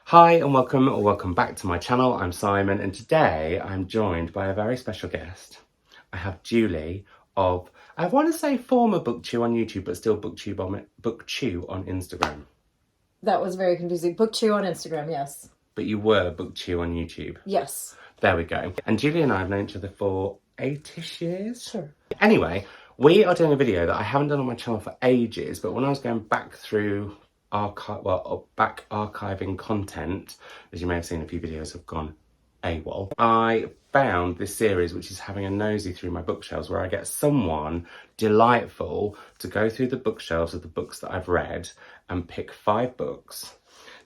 Hi and welcome or welcome back to my channel. I'm Simon and today I'm joined by a very special guest. I have Julie of, I want to say former BookChew on YouTube, but still BookChew on Instagram. That was very confusing. BookChew on Instagram, yes. But you were BookChew on YouTube. Yes. There we go. And Julie and I have known each other for 8-ish years. Sure. Anyway, we are doing a video that I haven't done on my channel for ages, but when I was going back through archiving content, as you may have seen, a few videos have gone AWOL. I found this series which is having a nosy through my bookshelves, where I get someone delightful to go through the bookshelves of the books that I've read and pick 5 books.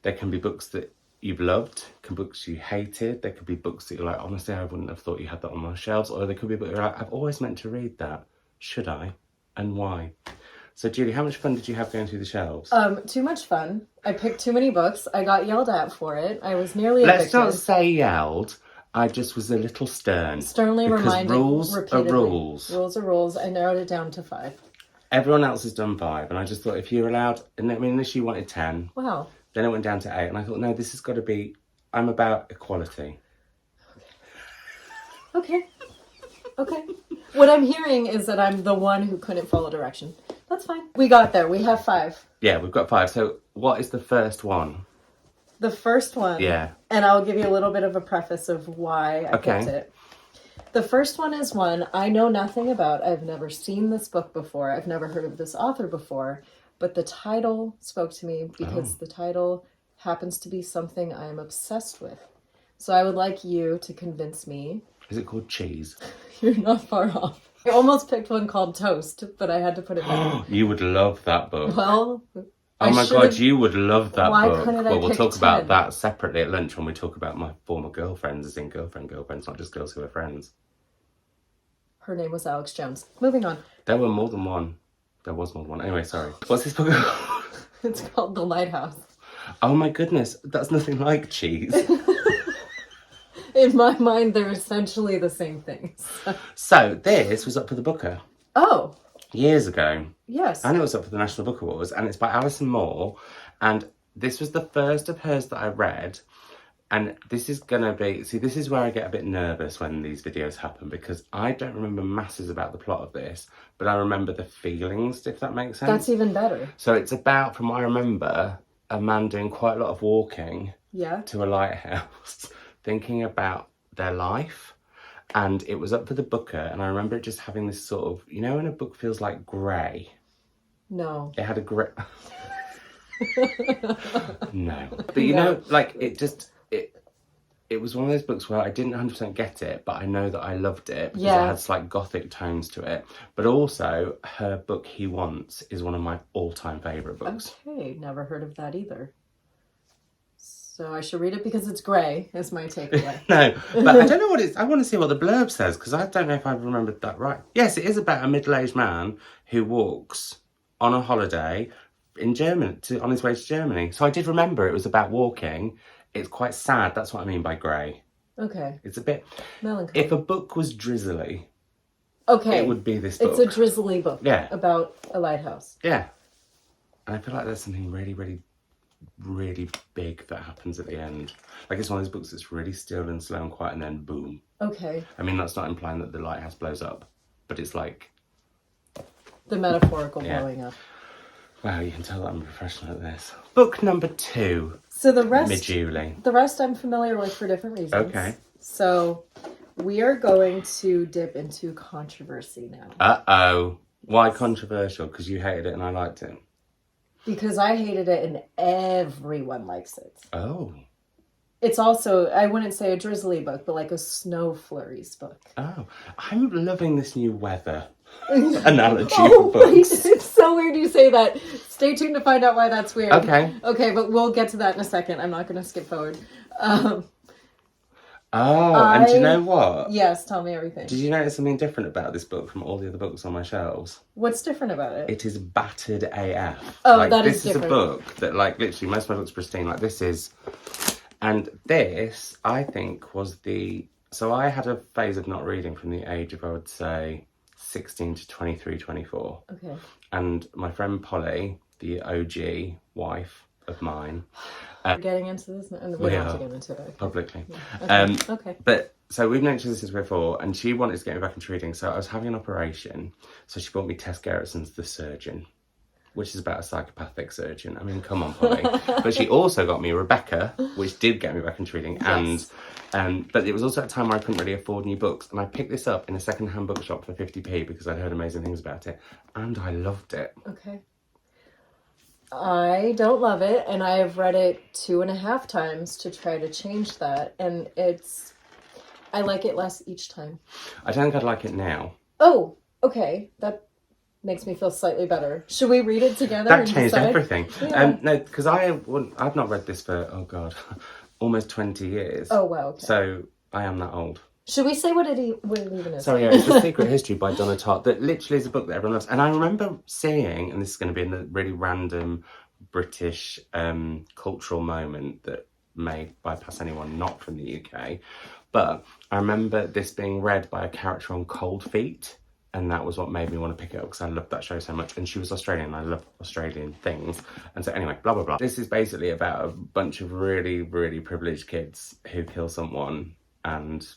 There can be books that you've loved, can books you hated, there could be books that you're like, honestly, I wouldn't have thought you had that on my shelves, or there could be books you're like, I've always meant to read that. Should I? And why? So Julie, how much fun did you have going through the shelves? Too much fun. I picked too many books. I got yelled at for it. I was nearly evicted. Let's not say yelled. I just was a little stern. Sternly reminded rules repeatedly. are rules. Rules are rules. I narrowed it down to 5. Everyone else has done 5, and I just thought if you're allowed, and I mean, initially you wanted 10. Wow. Then it went down to 8, and I thought, no, this has got to be, I'm about equality. Okay. Okay. What I'm hearing is that I'm the one who couldn't follow direction. That's fine. We got there. We have 5. Yeah, we've got 5. So what is the first one? The first one. Yeah. And I'll give you a little bit of a preface of why I picked it. The first one is one I know nothing about. I've never seen this book before. I've never heard of this author before. But the title spoke to me because the title happens to be something I am obsessed with. So I would like you to convince me. Is it called Cheese? You're not far off. I almost picked one called Toast, but I had to put it back. You would love that book. Well, oh my God, you would love that book. Couldn't well, I we'll pick talk 10? about that separately at lunch when we talk about my former girlfriends, as in girlfriends, not just girls who are friends. Her name was Alex Jones. Moving on. There were more than one. There was more than one. Anyway, sorry. What's this book called? It's called The Lighthouse. Oh my goodness, that's nothing like Cheese. In my mind, they're essentially the same things. So, this was up for the Booker. Oh. Years ago. Yes. And it was up for the National Book Awards, and it's by Alison Moore. And this was the first of hers that I read. And this is going to be... See, this is where I get a bit nervous when these videos happen, because I don't remember masses about the plot of this, but I remember the feelings, if that makes sense. That's even better. So it's about, from what I remember, a man doing quite a lot of walking to a lighthouse, thinking about their life. And it was up for the Booker, and I remember it just having this sort of, you know when a book feels like grey? No. It had a grey... No. But you know, like, it was one of those books where I didn't 100% get it, but I know that I loved it because it had slight gothic tones to it. But also, her book, He Wants, is one of my all-time favourite books. Okay, never heard of that either. So I should read it because it's grey, is my takeaway. No, but I don't know what it's... I want to see what the blurb says, because I don't know if I've remembered that right. Yes, it is about a middle-aged man who walks on a holiday in Germany, on his way to Germany. So I did remember it was about walking. It's quite sad. That's what I mean by grey. Okay. It's a bit... melancholy. If a book was drizzly, it would be this book. It's a drizzly book. Yeah. About a lighthouse. Yeah. And I feel like there's something really, really, really big that happens at the end. Like, it's one of those books that's really still and slow and quiet, and then boom. Okay. I mean, that's not implying that the lighthouse blows up, but it's like... The metaphorical blowing up. Wow, you can tell that I'm a professional at this. Book number 2. So the rest... Mid-Julie. The rest I'm familiar with for different reasons. Okay. So we are going to dip into controversy now. Uh-oh. Why controversial? Because you hated it and I liked it. Because I hated it and everyone likes it. Oh. It's also, I wouldn't say a drizzly book, but like a snow flurries book. Oh. I'm loving this new weather analogy for books. It's so weird you say that. Stay tuned to find out why that's weird. Okay. Okay, but we'll get to that in a second. I'm not going to skip forward. And do you know what? Yes, tell me everything. Did you notice something different about this book from all the other books on my shelves? What's different about it? It is battered AF. Oh, like, that is This is different. a book that, like, literally, most of my books are pristine. Like, this is... And this, I think, was the... So I had a phase of not reading from the age of, I would say, 16 to 23, 24. Okay. And my friend Polly, the OG wife, of mine. We're getting into this, and we don't have to get into it publicly. Yeah. Okay. But so we've mentioned this before, and she wanted to get me back into reading. So I was having an operation, so she bought me Tess Gerritsen's The Surgeon, which is about a psychopathic surgeon. I mean, come on, Polly. But she also got me Rebecca, which did get me back into reading. Yes. But it was also at a time where I couldn't really afford new books. And I picked this up in a second-hand bookshop for 50p because I'd heard amazing things about it. And I loved it. Okay. I don't love it, and I have read it 2.5 times to try to change that. And I like it less each time. I don't think I'd like it now. Oh, okay. That makes me feel slightly better. Should we read it together? That changed everything. Yeah. No, because I've not read this for, oh God, almost 20 years. Oh, wow. Okay. So I am that old. Should we say what it even is? Sorry, yeah, it's The Secret History by Donna Tartt, that literally is a book that everyone loves. And I remember seeing, and this is going to be in a really random British cultural moment that may bypass anyone not from the UK, but I remember this being read by a character on Cold Feet. And that was what made me want to pick it up because I loved that show so much. And she was Australian and I love Australian things. And so anyway, blah, blah, blah. This is basically about a bunch of really, really privileged kids who kill someone and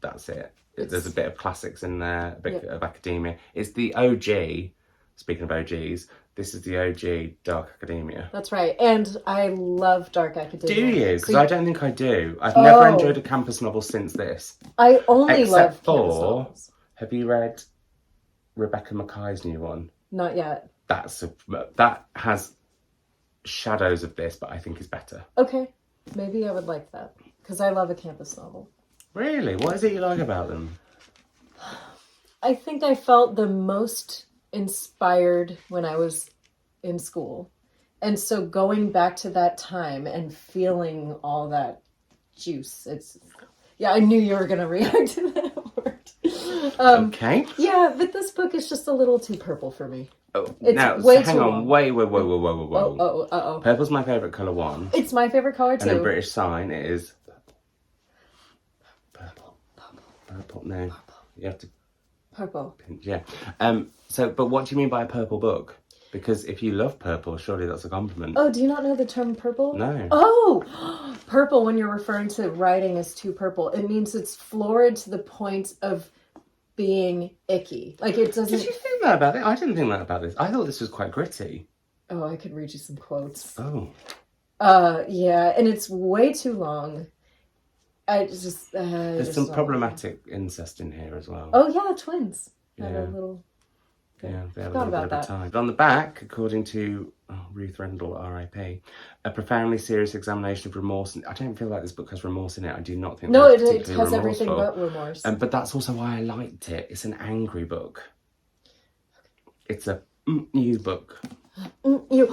that's it. There's a bit of classics in there, a bit of academia. It's the OG, speaking of OGs, this is the OG Dark Academia. That's right. And I love Dark Academia. Do you? Because I don't think I do. I've never enjoyed a campus novel since this. I only love campus novels. Have you read Rebecca Mackay's new one? Not yet. That has shadows of this, but I think is better. Okay. Maybe I would like that. Because I love a campus novel. Really? What is it you like about them? I think I felt the most inspired when I was in school. And so going back to that time and feeling all that juice, I knew you were going to react to that word. Okay. Yeah, but this book is just a little too purple for me. Oh, it's now, way hang too on. long. Whoa. Uh-oh. Purple's my favourite colour one. It's my favourite colour too. And in British sign, it is purple. No. Purple. You have to... Purple. Yeah. But what do you mean by a purple book? Because if you love purple, surely that's a compliment. Oh, do you not know the term purple? No. Oh! Purple, when you're referring to writing as too purple, it means it's florid to the point of being icky. Like it doesn't... Did you think that about it? I didn't think that about this. I thought this was quite gritty. Oh, I could read you some quotes. Oh. Yeah, and it's way too long. There's some problematic incest in here as well. Oh yeah, twins. Yeah. Had a little... Yeah, they have a little bit of a time. But on the back, according to Ruth Rendell, R.I.P., a profoundly serious examination of remorse. I don't feel like this book has remorse in it. I do not think. No, it has everything but remorse. But that's also why I liked it. It's an angry book. It's a new book.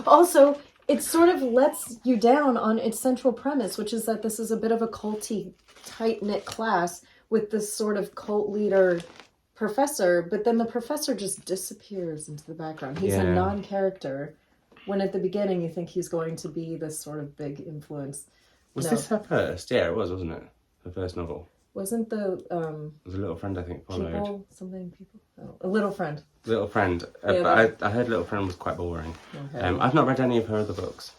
Also, it sort of lets you down on its central premise, which is that this is a bit of a culty, tight-knit class with this sort of cult leader professor, but then the professor just disappears into the background. He's a non-character, when at the beginning you think he's going to be this sort of big influence. Was this her first? Yeah, it was, wasn't it? Her first novel. Wasn't the... It was A Little Friend, I think, followed. People? Oh, A Little Friend. Little Friend. But I heard Little Friend was quite boring. Okay. I've not read any of her other books.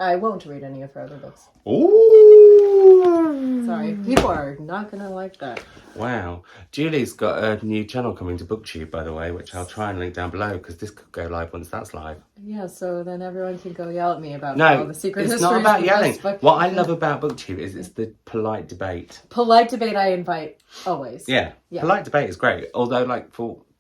I won't read any of her other books. Ooh! Sorry, people are not going to like that. Wow. Julie's got a new channel coming to BookTube, by the way, which I'll try and link down below, because this could go live once that's live. Yeah, so then everyone can go yell at me about the secret it's histories. not about yelling. What I love about BookTube is it's the polite debate. Polite debate I invite, always. Yeah. Polite debate is great. Although,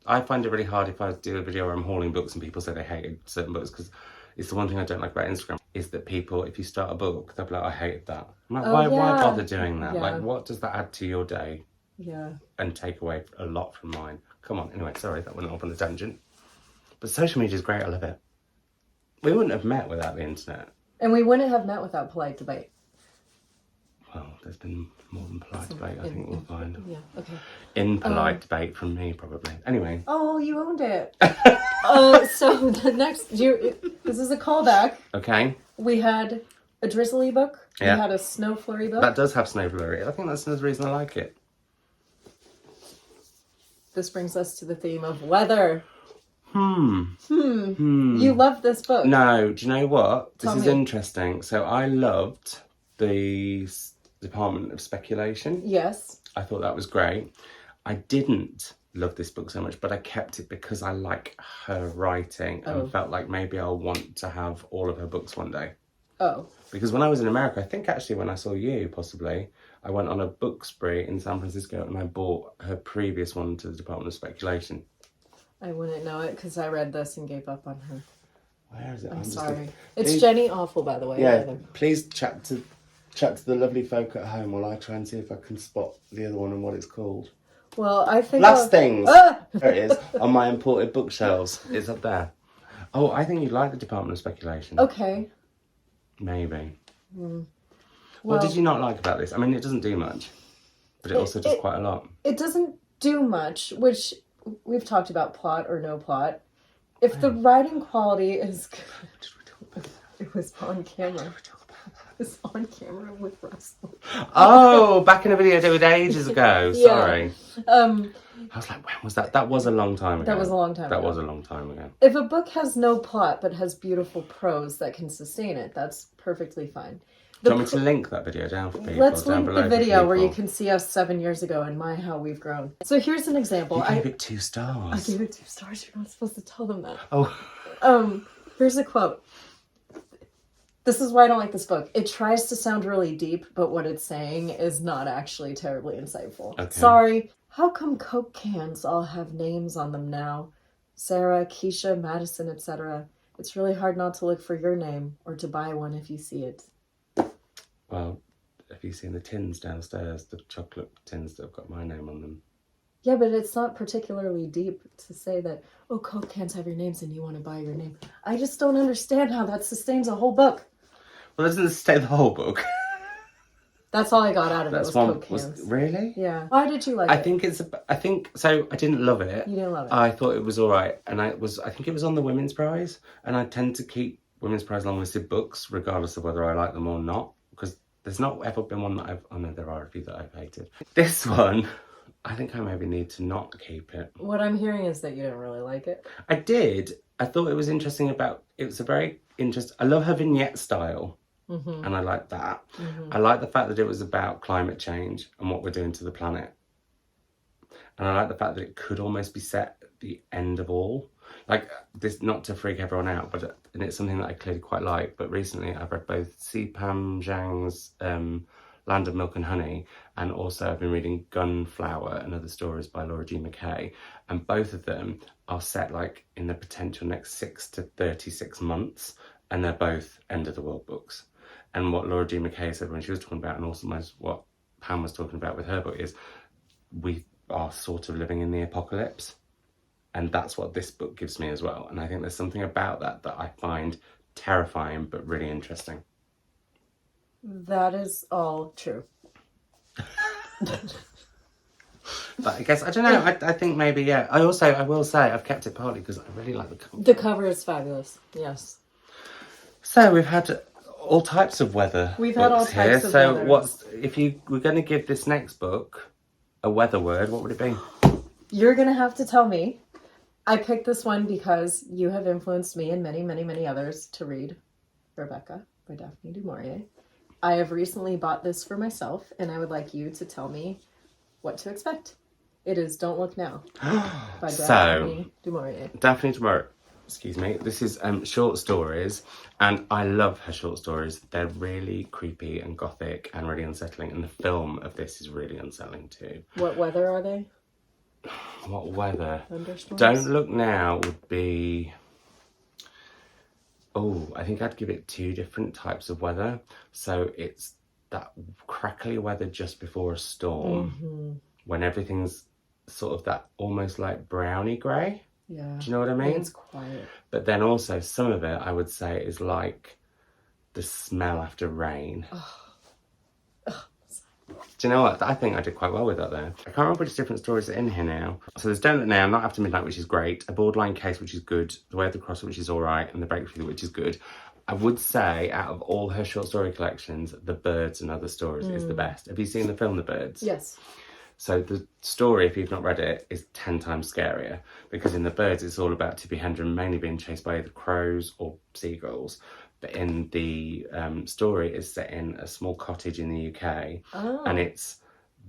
I find it really hard if I do a video where I'm hauling books and people say they hated certain books, because it's the one thing I don't like about Instagram, is that people, if you start a book, they'll be like, I hated that. I'm like, why bother doing that? Yeah. What does that add to your day? Yeah. And take away a lot from mine. Come on. Anyway, sorry, that went off on a tangent. But social media is great. I love it. We wouldn't have met without the internet. And we wouldn't have met without polite debate. Well, there's been more than polite debate, I think we'll find. Yeah, okay. Impolite debate from me, probably. Anyway. Oh, you owned it. So the next... this is a callback. Okay. We had a drizzly book. Yeah. We had a snow flurry book. That does have snow flurry. I think that's the reason I like it. This brings us to the theme of weather. You love this book. No, do you know what? Tell This is me. interesting. So I loved the Department of Speculation. Yes. I thought that was great. I didn't love this book so much, but I kept it because I like her writing and felt like maybe I'll want to have all of her books one day. Oh. Because when I was in America, I think actually when I saw you, possibly, I went on a book spree in San Francisco and I bought her previous one to the Department of Speculation. I wouldn't know it because I read this and gave up on her. Where is it? I'm sorry. It's Jenny Offill, by the way. Yeah, please chat to the lovely folk at home while I try and see if I can spot the other one and what it's called. Well, I think... Last Things! There it is, on my imported bookshelves. It's up there. Oh, I think you'd like the Department of Speculation. Okay. Maybe. What did you not like about this? I mean, it doesn't do much, but it also does quite a lot. It doesn't do much, which we've talked about plot or no plot. If the writing quality is good... It was on camera. It was on camera with Russell. Oh, back in a video I did ages ago. Sorry. I was like, when was that? That was a long time ago. That was a long time ago. That was a long time ago. If a book has no plot but has beautiful prose that can sustain it, that's perfectly fine. Do you want me to link that video down for people? Let's down link below the video where you can see us 7 years ago and how we've grown. So here's an example. You gave it 2 stars. I gave it 2 stars. You're not supposed to tell them that. Oh. Here's a quote. This is why I don't like this book. It tries to sound really deep, but what it's saying is not actually terribly insightful. Okay. Sorry. How come Coke cans all have names on them now? Sarah, Keisha, Madison, etc. It's really hard not to look for your name or to buy one if you see it. Well, have you seen the tins downstairs? The chocolate tins that have got my name on them? Yeah, but it's not particularly deep to say that, oh, Coke cans have your names and you want to buy your name. I just don't understand how that sustains a whole book. Well, doesn't it stay the whole book? That's all I got out of it was Coke cans. Really? Yeah. Why did you like it? I think so. I didn't love it. You didn't love it. I thought it was all right, and I think it was on the Women's Prize, and I tend to keep Women's Prize long-listed books regardless of whether I like them or not, because there's not ever been one that there are a few that I've hated. This one, I think I maybe need to not keep it. What I'm hearing is that you didn't really like it. I did. I thought it was interesting it was a very interesting, I love her vignette style. Mm-hmm. And I like that. Mm-hmm. I like the fact that it was about climate change and what we're doing to the planet. And I like the fact that it could almost be set at the end of all. Like, this, not to freak everyone out, and it's something that I clearly quite like, but recently I've read both C. Pam Zhang's Land of Milk and Honey, and also I've been reading Gunflower and Other Stories by Laura G. McKay, and both of them are set like in the potential next 6 to 36 months, and they're both end of the world books. And what Laura G. McKay said when she was talking about, and also what Pam was talking about with her book, is we are sort of living in the apocalypse. And that's what this book gives me as well. And I think there's something about that I find terrifying, but really interesting. That is all true. But I guess, I don't know, I think maybe, yeah. I will say, I've kept it partly because I really like the cover. The cover is fabulous, yes. So we've had all types of weather. We've had all types of weather. weather. So if you were going to give this next book a weather word, what would it be? You're going to have to tell me. I picked this one because you have influenced me and many, many, many others to read Rebecca by Daphne du Maurier. I have recently bought this for myself, and I would like you to tell me what to expect. It is Don't Look Now by Daphne du Maurier. Daphne du Maurier. Excuse me. This is short stories, and I love her short stories. They're really creepy and gothic and really unsettling, and the film of this is really unsettling too. What weather are they? What weather? Thunderstorms? Don't Look Now would be... Oh, I think I'd give it 2 different types of weather. So it's that crackly weather just before a storm, when everything's sort of that almost like browny grey. Yeah. Do you know what I mean? It's quiet. But then also some of it, I would say, is like the smell after rain. Do you know what? I think I did quite well with that there. I can't remember which different stories are in here now. So there's Don't Look Now, Not After Midnight, which is great, A Borderline Case, which is good, The Way of the Cross, which is all right, and The Breakthrough, which is good. I would say, out of all her short story collections, The Birds and Other Stories is the best. Have you seen the film The Birds? Yes. So the story, if you've not read it, is 10 times scarier, because in The Birds it's all about Tippi Hedren mainly being chased by either crows or seagulls. But in the story, it's set in a small cottage in the UK, and it's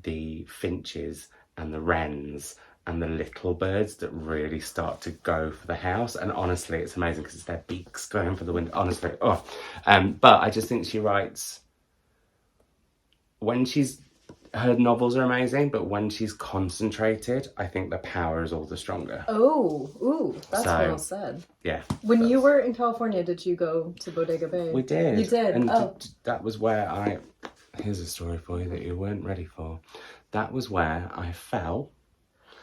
the finches and the wrens and the little birds that really start to go for the house. And honestly, it's amazing because it's their beaks going for the wind. Honestly, but I just think she writes, her novels are amazing, but when she's concentrated, I think the power is all the stronger. That's well said. Yeah. When you were in California, did you go to Bodega Bay? We did. You did? And that was where here's a story for you that you weren't ready for. That was where I fell.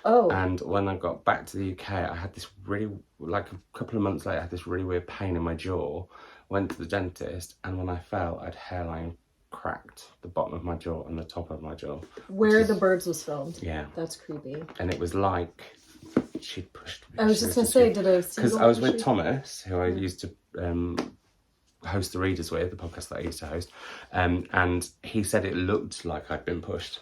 And when I got back to the UK, I had this really, like a couple of months later, I had this really weird pain in my jaw. Went to the dentist, and when I fell, I'd hairline cracked the bottom of my jaw and the top of my jaw. Where The Birds was filmed. Yeah. That's creepy. And it was like she'd pushed me. I was just going to say, because I was with Thomas, who I used to host the Readers with, the podcast that I used to host, and he said it looked like I'd been pushed.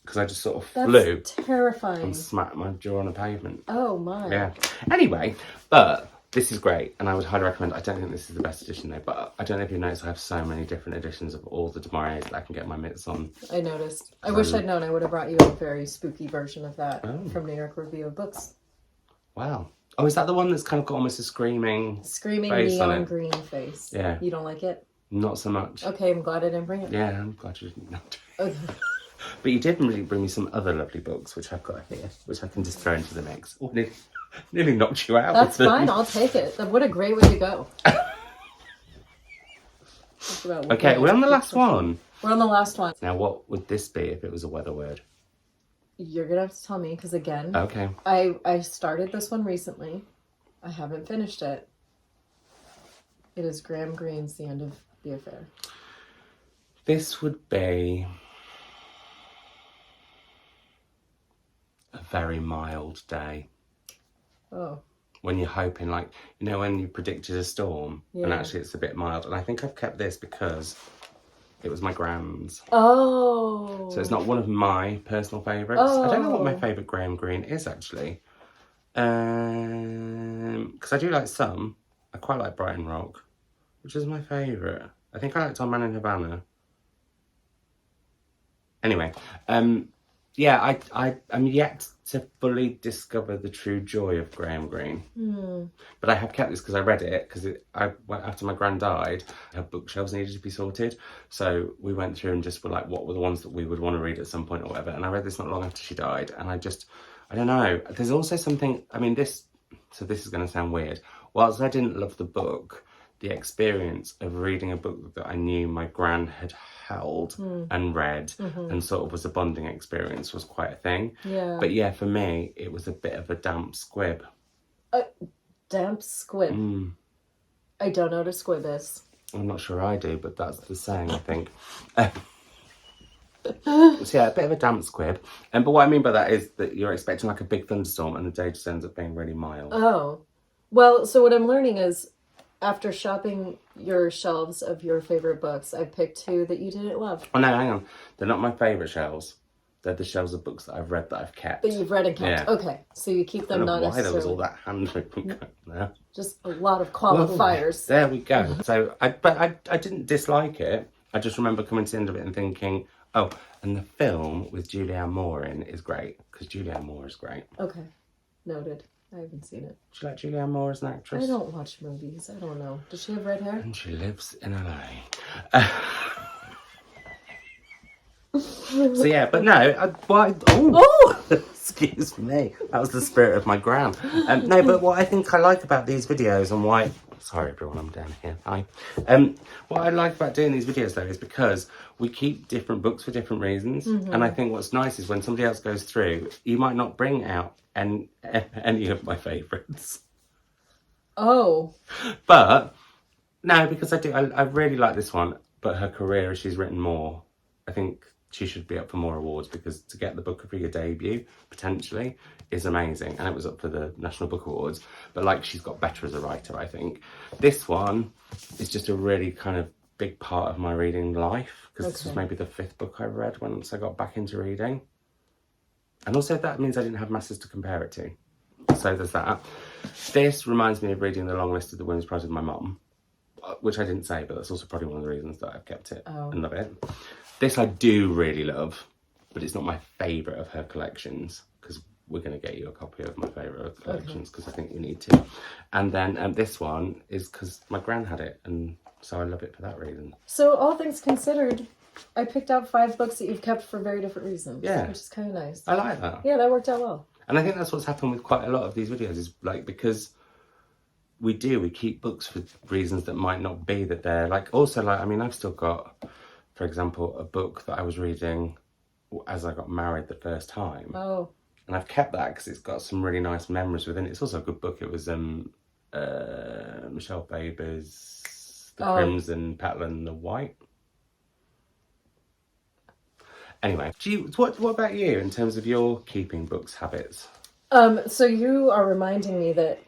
Because I just sort of flew. That's terrifying. And smacked my jaw on a pavement. Oh my. Yeah. Anyway, but this is great, and I would highly recommend. I don't think this is the best edition though, but I don't know if you noticed, I have so many different editions of all the Mauriers that I can get my mitts on. I noticed. I wish I'd known. I would have brought you a very spooky version of that from New York Review of Books. Wow. Oh, is that the one that's kind of got almost a screaming face neon green face? Yeah. You don't like it? Not so much. Okay, I'm glad I didn't bring it. Yeah, I'm glad you didn't. Okay. But you did really bring me some other lovely books, which I've got here, which I can just throw into the mix. Oh, nearly knocked you out. That's fine, I'll take it. What a great way to go. Okay, we're on the last one. We're on the last one. Now, what would this be if it was a weather word? You're going to have to tell me, because again, okay. I started this one recently. I haven't finished it. It is Graham Greene's The End of the Affair. This would be a very mild day. Oh. When you're hoping, like, you know, when you predicted a storm, yeah. and actually it's a bit mild. And I think I've kept this because it was my grand's. Oh. So it's not one of my personal favourites. I don't know what my favourite Graham Greene is, actually. Because I do like some. I quite like Brighton Rock, which is my favourite. I think I liked Our Man in Havana. Anyway, yeah, I'm yet to fully discover the true joy of Graham Greene. But I have kept this because I read it, because after my gran died, her bookshelves needed to be sorted. So we went through and just were like, what were the ones that we would want to read at some point or whatever. And I read this not long after she died. And I don't know. There's also something, I mean, this is going to sound weird. Whilst I didn't love the book, the experience of reading a book that I knew my gran had held and read and sort of was a bonding experience was quite a thing. Yeah. But yeah, for me, it was a bit of a damp squib. A damp squib? I don't know what a squib is. I'm not sure I do, but that's the saying, I think. So yeah, a bit of a damp squib. But what I mean by that is that you're expecting like a big thunderstorm and the day just ends up being really mild. Oh. Well, so what I'm learning is, after shopping your shelves of your favourite books, I picked two that you didn't love. Oh no, hang on. They're not my favourite shelves. They're the shelves of books that I've read that I've kept. That you've read and kept. Yeah. Okay. So you keep them not necessarily. Why there was all that handwritten there. Just a lot of qualifiers. There we go. So I didn't dislike it. I just remember coming to the end of it and thinking, oh, and the film with Julianne Moore in is great, because Julianne Moore is great. Okay. Noted. I haven't seen it. Do you like Julianne Moore as an actress? I don't watch movies. I don't know. Does she have red hair? And she lives in LA. So yeah, but no. Excuse me. That was the spirit of my gran. No, but what I think I like about these videos and why... Sorry everyone, I'm down here. Hi. What I like about doing these videos though is because we keep different books for different reasons. And I think what's nice is when somebody else goes through, you might not bring out any of my favourites. Oh. But, no, because I really like this one, but her career, as she's written more, I think she should be up for more awards, because to get the Book of the Year debut, potentially, is amazing. And it was up for the National Book Awards. But, like, she's got better as a writer, I think. This one is just a really kind of big part of my reading life, because this was maybe the 5th book I read once I got back into reading. And also that means I didn't have masses to compare it to. So there's that. This reminds me of reading the long list of the Women's Prize with my mum, which I didn't say, but that's also probably one of the reasons that I've kept it and love it. This I do really love, but it's not my favourite of her collections, because we're going to get you a copy of my favourite of the collections, because I think we need to. And then this one is because my gran had it, and so I love it for that reason. So all things considered, I picked out 5 books that you've kept for very different reasons. Yeah. Which is kind of nice. I like that. Yeah, that worked out well. And I think that's what's happened with quite a lot of these videos, is like, because we keep books for reasons that might not be that they're like, also like, I mean, I've still got, for example, a book that I was reading as I got married the first time. Oh. And I've kept that because it's got some really nice memories within it. It's also a good book. It was Michelle Faber's The Crimson Petal and the White. Anyway, what about you in terms of your keeping books habits? So you are reminding me that,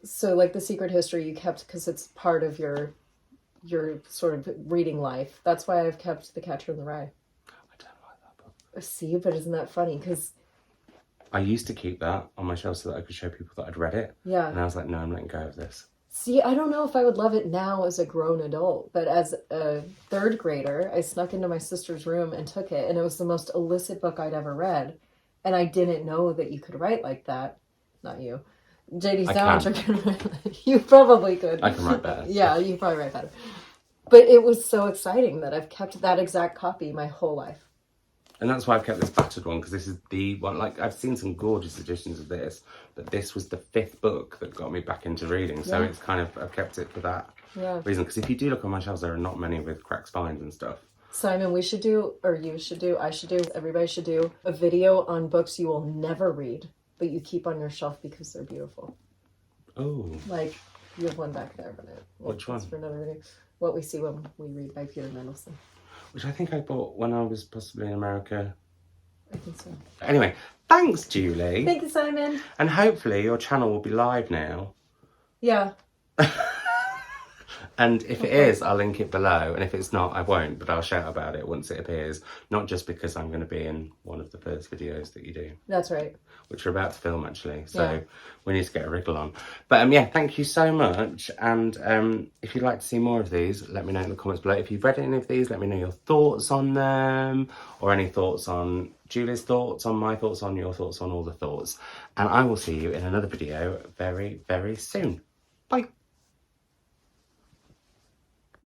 so like The Secret History you kept because it's part of your sort of reading life. That's why I've kept The Catcher in the Rye. I don't like that book. See, but isn't that funny? Because I used to keep that on my shelf so that I could show people that I'd read it. Yeah. And I was like, no, I'm letting go of this. See, I don't know if I would love it now as a grown adult, but as a 3rd grader, I snuck into my sister's room and took it, and it was the most illicit book I'd ever read. And I didn't know that you could write like that. Not you. JD Salinger can write. You probably could. I can write better. Yeah, you probably write better. But it was so exciting that I've kept that exact copy my whole life. And that's why I've kept this battered one, because this is the one, like, I've seen some gorgeous editions of this, but this was the 5th book that got me back into reading. So it's kind of, I've kept it for that reason. Because if you do look on my shelves, there are not many with cracked spines and stuff. Simon, we should do, or you should do, I should do, everybody should do a video on books you will never read, but you keep on your shelf because they're beautiful. Oh. Like, you have one back there, but which one? For another video. What We See When We Read by Peter Mendelsohn. Which I think I bought when I was possibly in America. I think so. Anyway, thanks, Julie. Thank you, Simon. And hopefully your channel will be live now. Yeah. And if it is, I'll link it below. And if it's not, I won't, but I'll shout about it once it appears. Not just because I'm going to be in one of the first videos that you do. That's right. Which we're about to film, actually. So we need to get a wriggle on. But yeah, thank you so much. And if you'd like to see more of these, let me know in the comments below. If you've read any of these, let me know your thoughts on them. Or any thoughts on Julie's thoughts, on my thoughts, on your thoughts, on all the thoughts. And I will see you in another video very, very soon. Bye.